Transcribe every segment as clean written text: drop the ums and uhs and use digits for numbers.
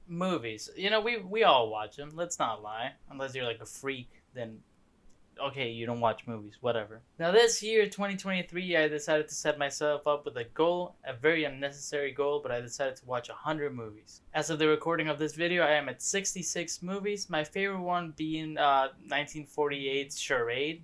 Movies. You know, we all watch them. Let's not lie. Unless you're like a freak, then okay, you don't watch movies, whatever. Now, this year, 2023, I decided to set myself up with a goal, a very unnecessary goal, but I decided to watch 100 movies. As of the recording of this video, I am at 66 movies, my favorite one being 1948's Charade.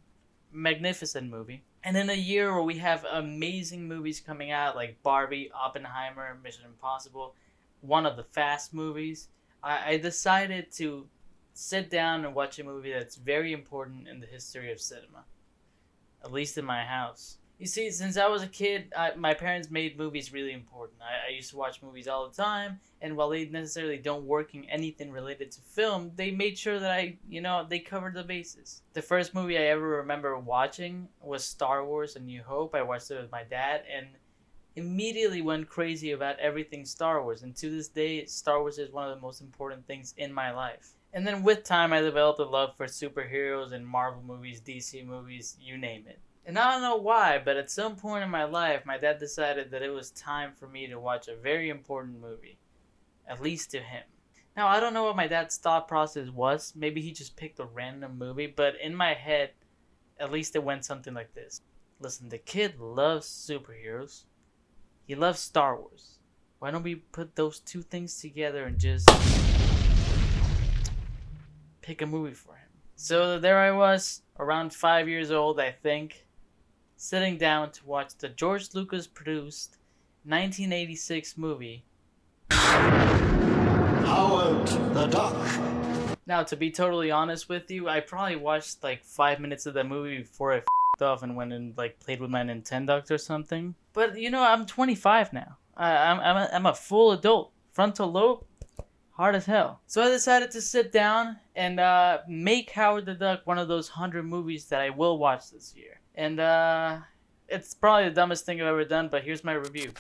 Magnificent movie. And in a year where we have amazing movies coming out like Barbie, Oppenheimer, Mission Impossible, one of the Fast movies, I decided to sit down and watch a movie that's very important in the history of cinema, at least in my house. You see, since I was a kid, my parents made movies really important. I used to watch movies all the time, and while they necessarily don't work in anything related to film, they made sure that they covered the bases. The first movie I ever remember watching was Star Wars: A New Hope. I watched it with my dad, and immediately went crazy about everything Star Wars. And to this day, Star Wars is one of the most important things in my life. And then with time, I developed a love for superheroes and Marvel movies, DC movies, you name it. And I don't know why, but at some point in my life, my dad decided that it was time for me to watch a very important movie. At least to him. Now, I don't know what my dad's thought process was. Maybe he just picked a random movie, but in my head, at least it went something like this. Listen, the kid loves superheroes. He loves Star Wars. Why don't we put those two things together and just pick a movie for him? So there I was, around 5 years old, I think, sitting down to watch the George Lucas produced 1986 movie Howard the Duck. Now, to be totally honest with you, I probably watched like 5 minutes of that movie before I f***ed off and went and like played with my Nintendo or something. But you know, I'm 25 now. I'm a full adult. Frontal lobe, hard as hell. So I decided to sit down and make Howard the Duck one of those 100 movies that I will watch this year. And it's probably the dumbest thing I've ever done, but here's my review.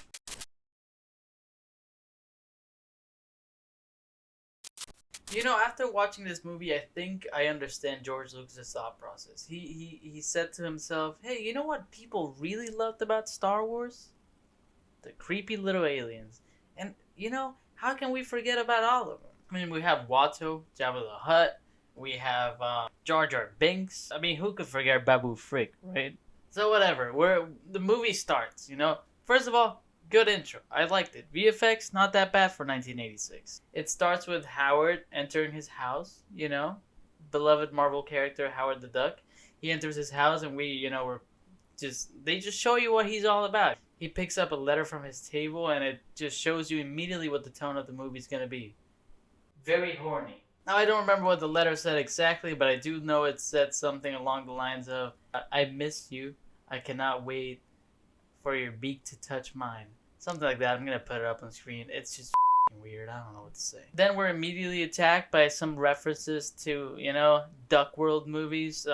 You know, after watching this movie, I think I understand George Lucas' thought process. He said to himself, hey, you know what people really loved about Star Wars? The creepy little aliens. And, you know, how can we forget about all of them? I mean, we have Watto, Jabba the Hutt, we have Jar Jar Binks. I mean, who could forget Babu Frick, right? So whatever, the movie starts, you know? First of all, good intro. I liked it. VFX, not that bad for 1986. It starts with Howard entering his house, you know? Beloved Marvel character, Howard the Duck. He enters his house and they just show you what he's all about. He picks up a letter from his table and it just shows you immediately what the tone of the movie's gonna be. Very horny. Now, I don't remember what the letter said exactly, but I do know it said something along the lines of, I miss you. I cannot wait for your beak to touch mine. Something like that. I'm going to put it up on the screen. It's just weird. I don't know what to say. Then we're immediately attacked by some references to, you know, Duck World movies.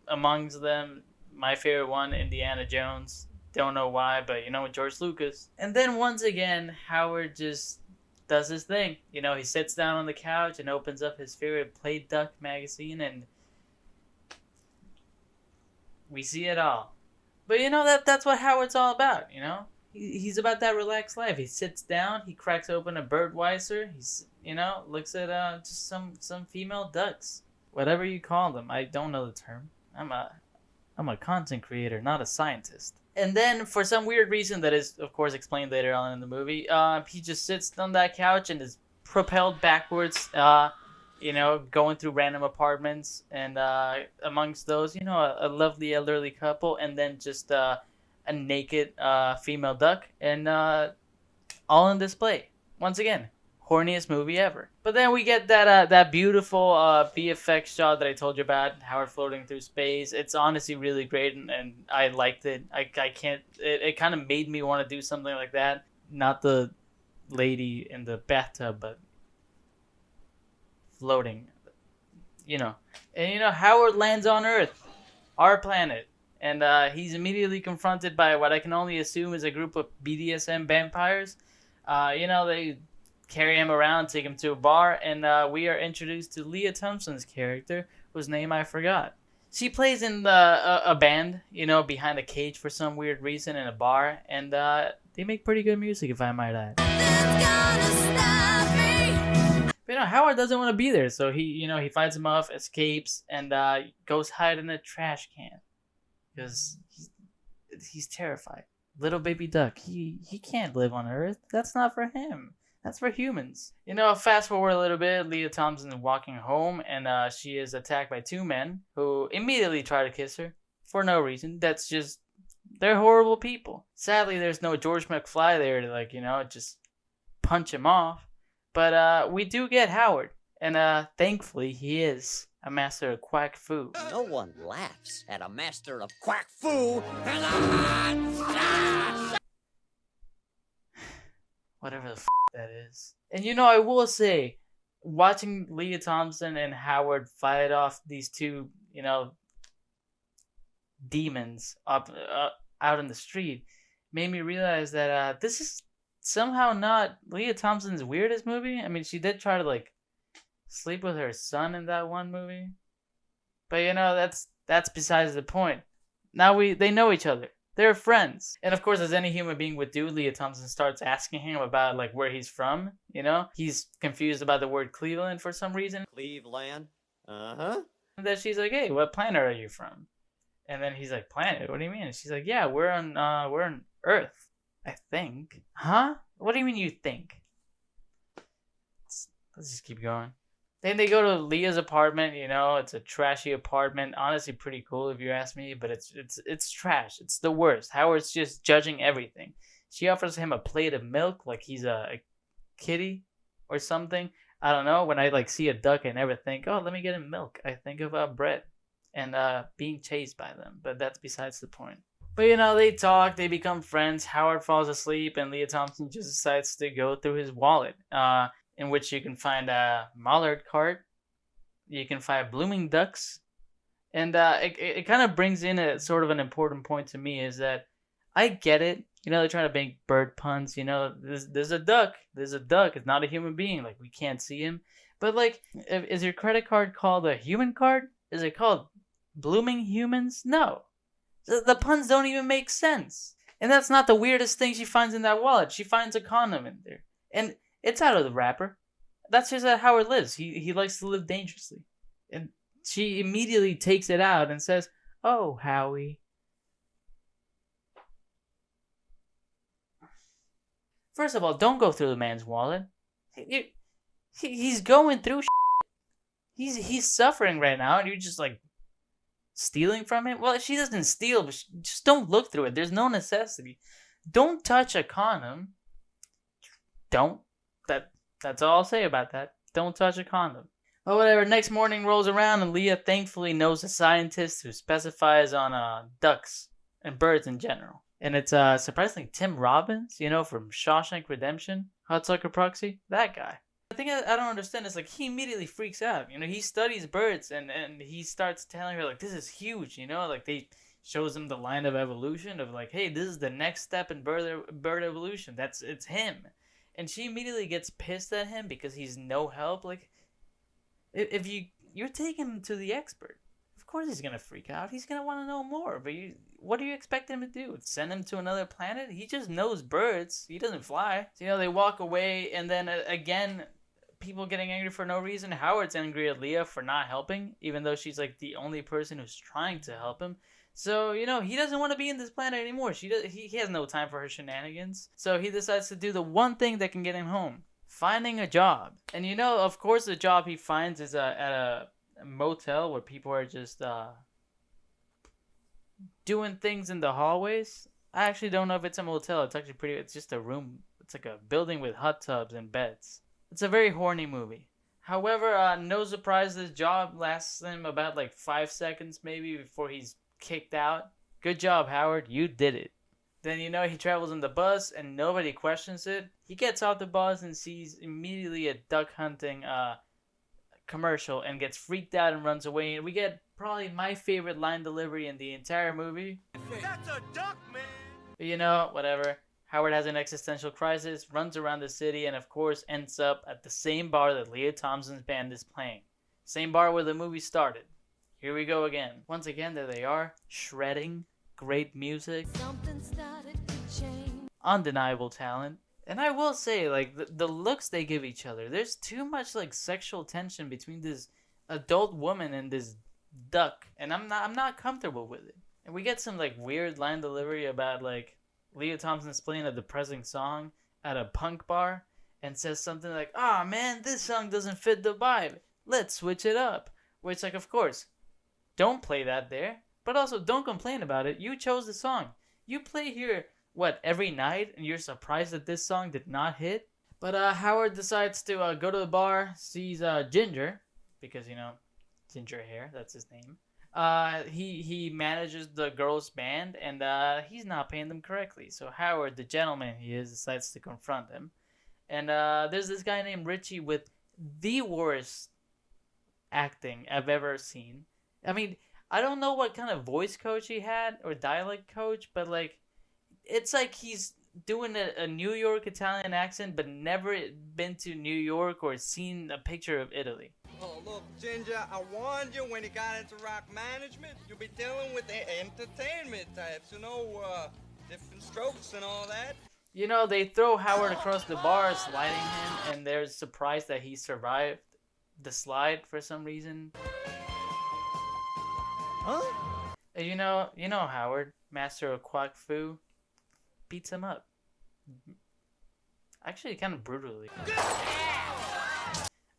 Amongst them, my favorite one, Indiana Jones. Don't know why, but you know, George Lucas. And then once again, Howard just does his thing. You know, he sits down on the couch and opens up his favorite Play Duck magazine and we see it all. But you know, that's what Howard's all about, you know? He's about that relaxed life. He sits down, he cracks open a Birdweiser, he's, you know, looks at just some female ducks. Whatever you call them. I don't know the term. I'm a content creator, not a scientist. And then, for some weird reason that is, of course, explained later on in the movie, he just sits on that couch and is propelled backwards, you know, going through random apartments, and amongst those, you know, a lovely elderly couple, and then just a naked female duck, and all on display. Once again, horniest movie ever. But then we get that beautiful VFX shot that I told you about, Howard floating through space. It's honestly really great, and I liked it. It kind of made me want to do something like that. Not the lady in the bathtub, but floating, you know. And, you know, Howard lands on Earth, our planet. And he's immediately confronted by what I can only assume is a group of BDSM vampires. You know, they carry him around, take him to a bar, and we are introduced to Lea Thompson's character, whose name I forgot. She plays in a band, you know, behind a cage for some weird reason in a bar, and they make pretty good music, if I might add. Howard doesn't want to be there, so he fights him off, escapes, and goes hide in a trash can because he's terrified. Little baby duck, he can't live on Earth. That's not for him. That's for humans. Fast forward a little bit, Lea Thompson is walking home, and she is attacked by two men who immediately try to kiss her for no reason. They're horrible people. Sadly, there's no George McFly there to just punch him off. But we do get Howard, and thankfully he is a master of quack fu. No one laughs at a master of quack fu. Whatever the that is. And I will say, watching Lea Thompson and Howard fight off these two, demons out in the street, made me realize that this is somehow not Lea Thompson's weirdest movie. I mean, she did try to sleep with her son in that one movie, but that's besides the point. Now they know each other. They're friends. And of course, as any human being would do, Lea Thompson starts asking him about where he's from. He's confused about the word Cleveland for some reason. Cleveland. Uh-huh. And then she's like, "Hey, what planet are you from?" And then he's like, "Planet? What do you mean?" And she's like, "Yeah, we're on Earth, I think." Huh? What do you mean you think? Let's just keep going. Then they go to Leah's apartment. It's a trashy apartment. Honestly, pretty cool if you ask me, but it's trash. It's the worst. Howard's just judging everything. She offers him a plate of milk like he's a kitty or something. I don't know. When I see a duck, I never think, "Oh, let me get him milk." I think of bread and being chased by them. But that's besides the point. But they talk. They become friends. Howard falls asleep, and Lea Thompson just decides to go through his wallet. In which you can find a mallard cart, you can find blooming ducks, and it kind of brings in a sort of an important point to me is that I get it. They're trying to make bird puns. There's a duck. There's a duck. It's not a human being. We can't see him. But is your credit card called a human card? Is it called blooming humans? No. The puns don't even make sense. And that's not the weirdest thing she finds in that wallet. She finds a condom in there. And it's out of the wrapper. That's just how Howard lives. He likes to live dangerously. And she immediately takes it out and says, "Oh, Howie." First of all, don't go through the man's wallet. He's going through shit. He's suffering right now, and you're just stealing from him? Well, she doesn't steal, but just don't look through it. There's no necessity. Don't touch a condom. Don't. That's all I'll say about that. Don't touch a condom. But whatever. Next morning rolls around, and Lea thankfully knows a scientist who specifies on ducks and birds in general. And it's surprisingly Tim Robbins, from Shawshank Redemption, Hudsucker Proxy, that guy. The thing I don't understand is he immediately freaks out. He studies birds and he starts telling her this is huge. They shows him the line of evolution of hey, this is the next step in bird evolution. It's him. And she immediately gets pissed at him because he's no help. If you're taking him to the expert, of course he's gonna freak out. He's gonna want to know more. But what do you expect him to do? Send him to another planet? He just knows birds. He doesn't fly. So, they walk away, and then again, people getting angry for no reason. Howard's angry at Lea for not helping, even though she's the only person who's trying to help him. So, he doesn't want to be in this planet anymore. He has no time for her shenanigans. So he decides to do the one thing that can get him home. Finding a job. And of course the job he finds is at a motel where people are just doing things in the hallways. I actually don't know if it's a motel. It's just a room. It's a building with hot tubs and beds. It's a very horny movie. However, no surprise, this job lasts him about 5 seconds maybe before he's kicked out. Good job, Howard. You did it. Then he travels on the bus and nobody questions it. He gets off the bus and sees immediately a duck hunting commercial and gets freaked out and runs away. And we get probably my favorite line delivery in the entire movie. That's a duck, man. But whatever. Howard has an existential crisis, runs around the city, and of course ends up at the same bar that Lea Thompson's band is playing. Same bar where the movie started. Here we go again. Once again, there they are, shredding, great music, undeniable talent. And I will say, like, the looks they give each other, there's too much, like, sexual tension between this adult woman and this duck, and I'm not comfortable with it. And we get some, like, weird line delivery about, like, Lea Thompson's playing a depressing song at a punk bar and says something like, "Ah, man, this song doesn't fit the vibe. Let's switch it up." Which, like, of course, don't play that there, but also don't complain about it. You chose the song. You play here, what, every night, and you're surprised that this song did not hit? But Howard decides to go to the bar, sees Ginger, because, you know, ginger hair, that's his name. He manages the girls' band, and he's not paying them correctly. So Howard, the gentleman he is, decides to confront him. And there's this guy named Richie with the worst acting I've ever seen. I mean, I don't know what kind of voice coach he had or dialect coach, but like, it's like he's doing a New York Italian accent, but never been to New York or seen a picture of Italy. Oh, look, Ginger, I warned you when you got into rock management, you'll be dealing with the entertainment types, different strokes and all that. You know, they throw Howard across the bar, sliding him, and they're surprised that he survived the slide for some reason. Huh? And you know Howard, master of quack fu, beats him up. Actually, kind of brutally.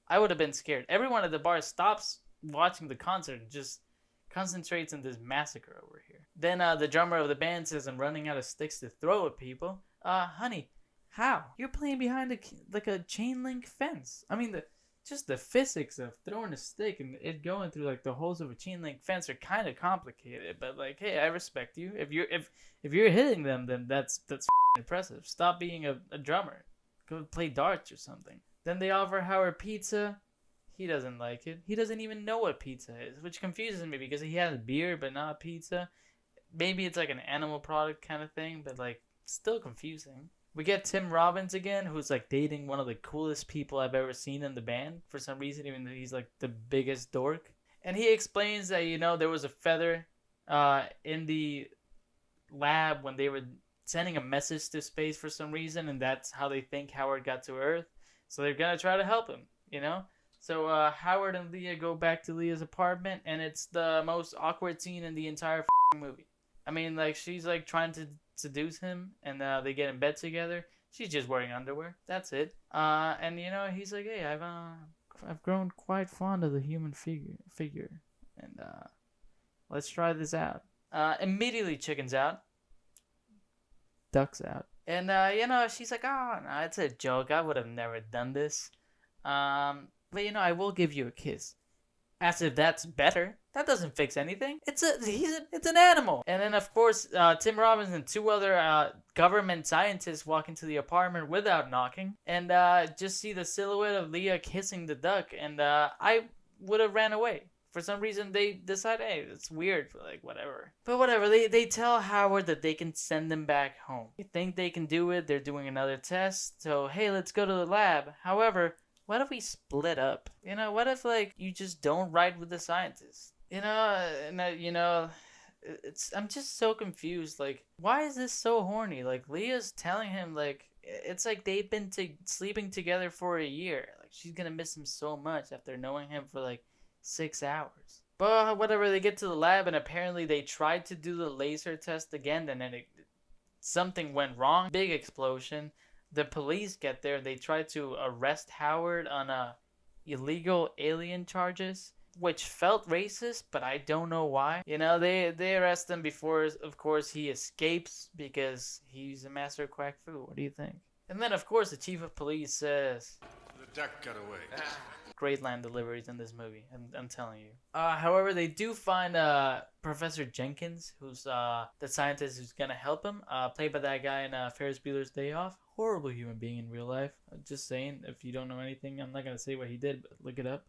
I would have been scared. Everyone at the bar stops watching the concert and just concentrates on this massacre over here. Then the drummer of the band says, "I'm running out of sticks to throw at people." Honey, how? You're playing behind a chain link fence. I mean, just the physics of throwing a stick and it going through like the holes of a chain link fence are kind of complicated. But like, hey, I respect you. If you're hitting them, then that's impressive. Stop being a drummer. Go play darts or something. Then they offer Howard pizza. He doesn't like it. He doesn't even know what pizza is, which confuses me because he has beer but not pizza. Maybe it's like an animal product kind of thing, but like still confusing. We get Tim Robbins again, who's like dating one of the coolest people I've ever seen in the band for some reason, even though he's like the biggest dork. And he explains that, you know, there was a feather in the lab when they were sending a message to space for some reason, and that's how they think Howard got to Earth. So they're gonna try to help him, you know? So Howard and Lea go back to Lea's apartment, and it's the most awkward scene in the entire movie. I mean, like, she's like trying to seduce him, and they get in bed together. She's just wearing underwear. That's it. And you know, he's like, "Hey, I've grown quite fond of the human figure, and let's try this out." Immediately chickens out, ducks out, and you know, she's like, "Oh no, it's a joke. I would have never done this. But you know, I will give you a kiss." As if that's better. That doesn't fix anything. It's an animal. And then of course, Tim Robbins and two other government scientists walk into the apartment without knocking, and just see the silhouette of Lea kissing the duck. And I would have ran away. For some reason, they decide, hey, it's weird, like whatever. But whatever. They tell Howard that they can send them back home. They think they can do it. They're doing another test. So hey, let's go to the lab. However, what if we split up? You know, what if like you just don't ride with the scientists? You know, I'm just so confused. Like, why is this so horny? Like, Leah's telling him like it's like they've been sleeping together for a year. Like, she's gonna miss him so much after knowing him for like 6 hours. But whatever, they get to the lab, and apparently they tried to do the laser test again, and then something went wrong. Big explosion. The police get there. They try to arrest Howard on illegal alien charges, which felt racist, but I don't know why. You know, they arrest him before, of course, he escapes because he's a master of quack fu. What do you think? And then, of course, the chief of police says, "The duck got away." Great line deliveries in this movie, I'm telling you. However, they do find Professor Jenkins, who's the scientist who's gonna help him, played by that guy in Ferris Bueller's Day Off. Horrible human being in real life. Just saying, if you don't know anything, I'm not gonna say what he did, but look it up.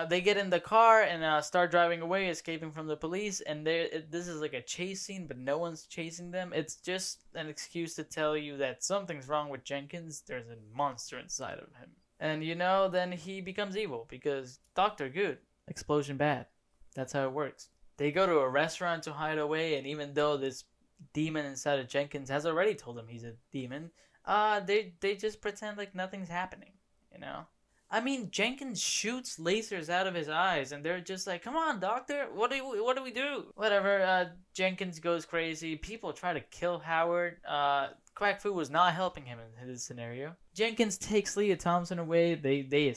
They get in the car and start driving away, escaping from the police, and this is like a chase scene, but no one's chasing them. It's just an excuse to tell you that something's wrong with Jenkins. There's a monster inside of him. And you know, then he becomes evil because doctor good, explosion bad. That's how it works. They go to a restaurant to hide away, and even though this demon inside of Jenkins has already told him he's a demon. They just pretend like nothing's happening, you know? I mean, Jenkins shoots lasers out of his eyes, and they're just like, "Come on, doctor, what do we do?" Whatever. Jenkins goes crazy. People try to kill Howard. Quack Fu was not helping him in this scenario. Jenkins takes Lea Thompson away. They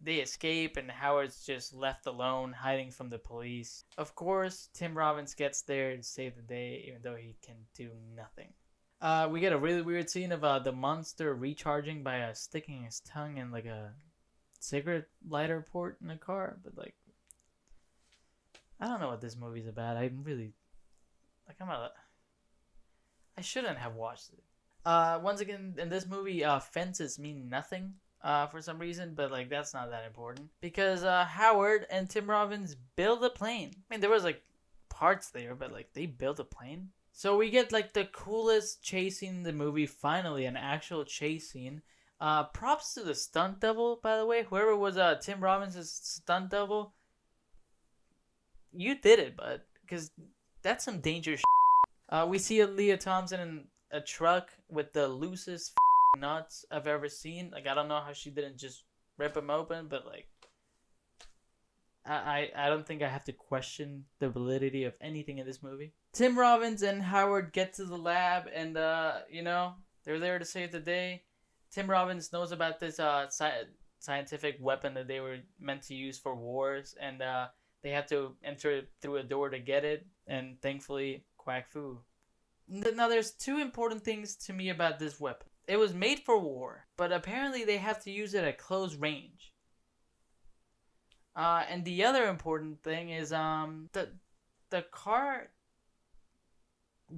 escape, and Howard's just left alone, hiding from the police. Of course, Tim Robbins gets there to save the day, even though he can do nothing. We get a really weird scene of the monster recharging by sticking his tongue in like a cigarette lighter port in a car, but like, I don't know what this movie's about. I'm really like, I shouldn't have watched it. Once again, in this movie, fences mean nothing for some reason, but like, that's not that important because Howard and Tim Robbins build a plane. I mean, there was like parts there, but like, they built a plane. So we get like the coolest chase scene in the movie, finally an actual chase scene. Props to the stunt double, by the way. Whoever was Tim Robbins' stunt double, you did it, bud, because that's some dangerous shit. We see a Lea Thompson in a truck with the loosest nuts I've ever seen. Like, I don't know how she didn't just rip them open, but like, I don't think I have to question the validity of anything in this movie. Tim Robbins and Howard get to the lab, and you know, they're there to save the day. Tim Robbins knows about this scientific weapon that they were meant to use for wars, and they have to enter through a door to get it, and thankfully, Quack Fu. Now, there's two important things to me about this weapon. It was made for war, but apparently they have to use it at close range. And the other important thing is the car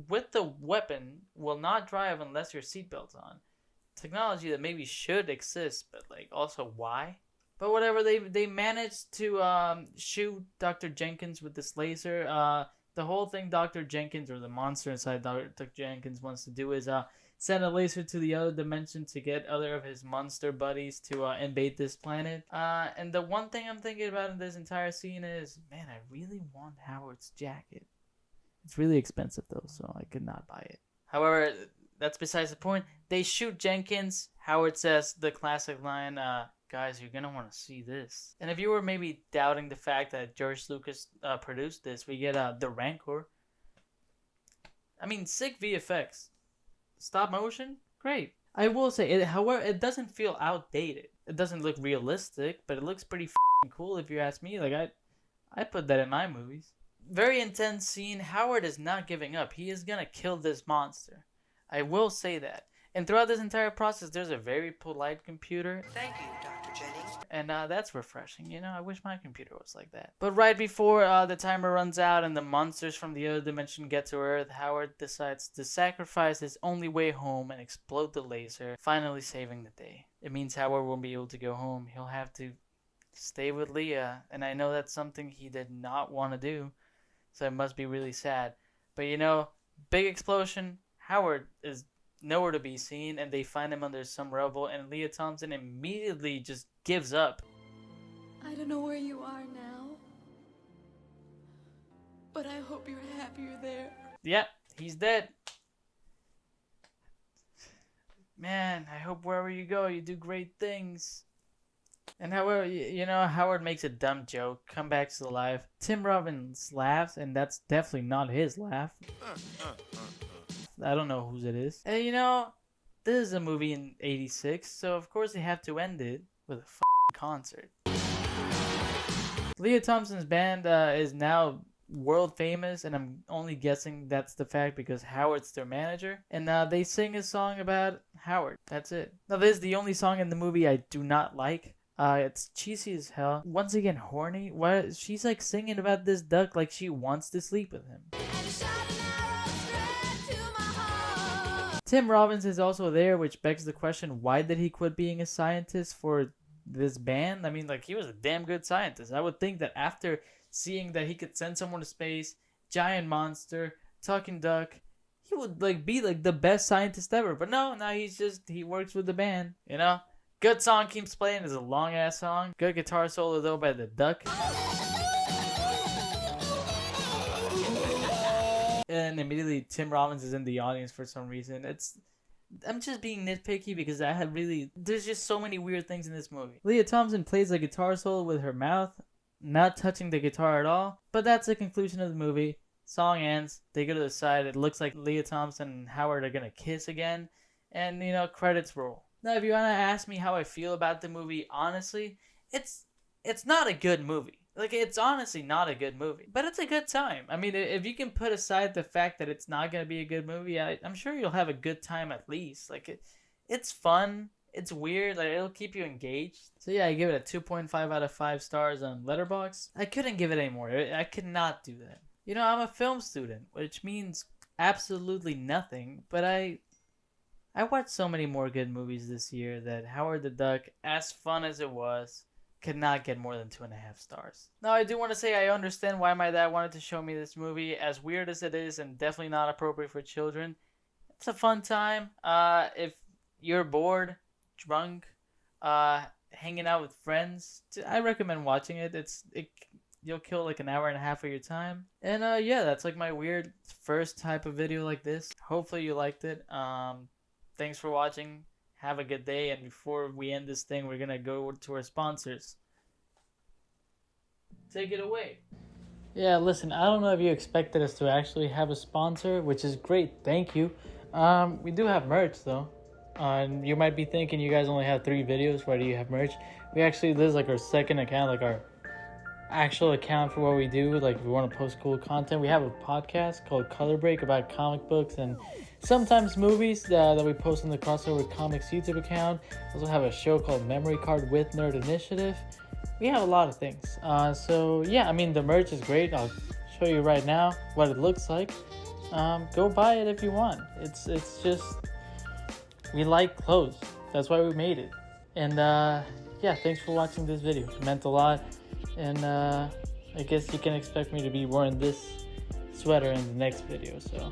with the weapon will not drive unless your seatbelt's on. Technology that maybe should exist, but like, also why? But whatever, they managed to shoot Dr. Jenkins with this laser. The whole thing Dr. Jenkins, or the monster inside Dr. Jenkins, wants to do is send a laser to the other dimension to get other of his monster buddies to invade this planet. And the one thing I'm thinking about in this entire scene is, man, I really want Howard's jacket. It's really expensive though, so I could not buy it. However, that's besides the point. They shoot Jenkins. Howard says the classic line, "Guys, you're gonna want to see this." And if you were maybe doubting the fact that George Lucas produced this, we get the Rancor. I mean, sick VFX. Stop motion? Great. I will say, however, it doesn't feel outdated. It doesn't look realistic, but it looks pretty cool if you ask me. Like, I put that in my movies. Very intense scene. Howard is not giving up. He is gonna kill this monster. I will say that. And throughout this entire process, there's a very polite computer. Thank you, Dr. Jennings. And that's refreshing. You know, I wish my computer was like that. But right before the timer runs out and the monsters from the other dimension get to Earth, Howard decides to sacrifice his only way home and explode the laser, finally saving the day. It means Howard won't be able to go home. He'll have to stay with Lea. And I know that's something he did not want to do. So it must be really sad. But you know, big explosion. Howard is nowhere to be seen, and they find him under some rubble, and Lea Thompson immediately just gives up. I don't know where you are now, but I hope you're happy you're there. Yeah, he's dead. Man, I hope wherever you go, you do great things. And however, you know, Howard makes a dumb joke, come back to life. Tim Robbins laughs, and that's definitely not his laugh. I don't know whose it is. And you know, this is a movie in '86, so of course they have to end it with a concert. Lea Thompson's band is now world famous, and I'm only guessing that's the fact because Howard's their manager. And they sing a song about Howard. That's it. Now, this is the only song in the movie I do not like. It's cheesy as hell. Once again, horny. Why? She's like singing about this duck like she wants to sleep with him. Tim Robbins is also there, which begs the question, why did he quit being a scientist for this band? I mean, like, he was a damn good scientist. I would think that after seeing that he could send someone to space, giant monster, talking duck, he would like be like the best scientist ever. But no, now he works with the band, you know? Good song keeps playing. It's a long ass song. Good guitar solo though by the duck. and immediately Tim Robbins is in the audience for some reason. I'm just being nitpicky because there's just so many weird things in this movie. Lea Thompson plays a guitar solo with her mouth, not touching the guitar at all, but that's the conclusion of the movie. Song ends, they go to the side, it looks like Lea Thompson and Howard are gonna kiss again, and credits roll. Now if you wanna ask me how I feel about the movie, honestly, it's not a good movie. Like, it's honestly not a good movie, but it's a good time. I mean, if you can put aside the fact that it's not going to be a good movie, I'm sure you'll have a good time at least. Like, it's fun. It's weird. Like, it'll keep you engaged. So yeah, I give it a 2.5 out of 5 stars on Letterboxd. I couldn't give it any more. I could not do that. I'm a film student, which means absolutely nothing, but I watched so many more good movies this year that Howard the Duck, as fun as it was, could not get more than 2.5 stars. Now, I do want to say I understand why my dad wanted to show me this movie, as weird as it is and definitely not appropriate for children. It's a fun time. If you're bored, drunk, hanging out with friends, I recommend watching it. You'll kill like an hour and a half of your time. And yeah, that's like my weird first type of video like this. Hopefully you liked it. Thanks for watching. Have a good day, and before we end this thing, we're gonna go to our sponsors. Take it away. Yeah, listen, I don't know if you expected us to actually have a sponsor, which is great, thank you. We do have merch though. And you might be thinking you guys only have 3 videos, why do you have merch? This is like our second account, like our actual account for what we do. Like, if we want to post cool content, we have a podcast called Color Break about comic books and sometimes movies that we post on the Crossover Comics YouTube account. We also have a show called Memory Card with Nerd Initiative. We have a lot of things. So yeah, I mean, the merch is great. I'll show you right now what it looks like. Go buy it if you want. It's just, we like clothes. That's why we made it. And yeah, thanks for watching this video. It meant a lot. And I guess you can expect me to be wearing this sweater in the next video. So